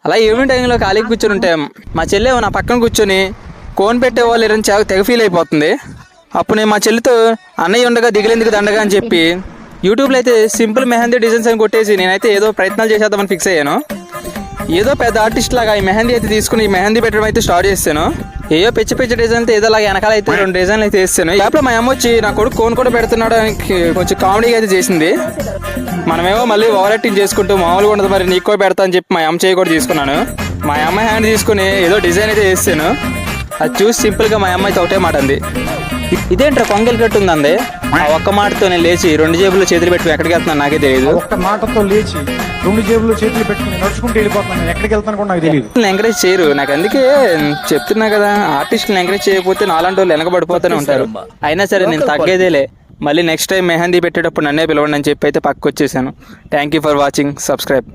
అలా ఈవినింగ్ టైంలో ఖాళీకి కూర్చొని ఉంటే మా చెల్లె నా పక్కన కూర్చొని కోన్ పెట్టేవాళ్ళు లేరని తెగ ఫీల్ అయిపోతుంది. అప్పుడు నేను మా చెల్లితో అన్నయ్య ఉండగా దిగులేందుకు దండగా అని చెప్పి యూట్యూబ్లో అయితే సింపుల్ మెహందీ డిజైన్స్ అని కొట్టేసి నేనైతే ఏదో ప్రయత్నాలు చేసేద్దామని ఫిక్స్ అయ్యాను. ఏదో పెద్ద ఆర్టిస్ట్ లాగా ఈ మెహందీ అయితే తీసుకుని ఈ మెహందీ పెట్టడం అయితే స్టార్ట్ చేస్తాను. ఏదో పిచ్చి డిజైన్ అయితే ఏదో లాగా వెనకాల అయితే 2 డిజైన్లు అయితే వేస్తాను. యాప్లో మా అమ్మ వచ్చి నా కొడుకు కోన్ కూడా పెడుతున్నాడు అని కొంచెం కామెడీగా అయితే చేసింది. మనమేమో మళ్ళీ ఓవర్ యాక్టింగ్ చేసుకుంటూ మామూలుగా ఉండదు మరి నీకు కూడా పెడతా అని చెప్పి మా అమ్మ చేయి కూడా తీసుకున్నాను. మా అమ్మ హ్యాండ్ తీసుకుని ఏదో డిజైన్ అయితే వేస్తాను. అది చూసి సింపుల్గా మా అమ్మ అయితే ఒకటే మాట అంది, ఇదేంట్రా కొంగలు కట్టు ఉందండి. ఆ ఒక్క మాటతో నేను లేచి 2 జేబుల్లో చేతులు పెట్టుకుని ఎక్కడికి వెళ్తున్నాను నాకే తెలియదు. ఒక్క మాటతో లేచి 2 జేబుల్లో చేతులు పెట్టుకుని నడుచుకుంటూ వెళ్ళిపోతున్నాను. ఎక్కడికి వెళ్తాను కూడా నాకు తెలియదు. ఎంకరేజ్ చేయరు. నాకు అందుకే చెప్తున్నా కదా, ఆర్టిస్ట్ని ఎంకరేజ్ చేయకపోతే నాలాంటి వాళ్ళు వెనకబడిపోతూనే ఉంటారు. అయినా సరే నేను తగ్గేదేలే. మళ్ళీ నెక్స్ట్ టైం మెహందీ పెట్టేటప్పుడు నన్నే పిలవండి అని చెప్పి అయితే పక్కకు వచ్చేసాను. Thank you for watching. Subscribe.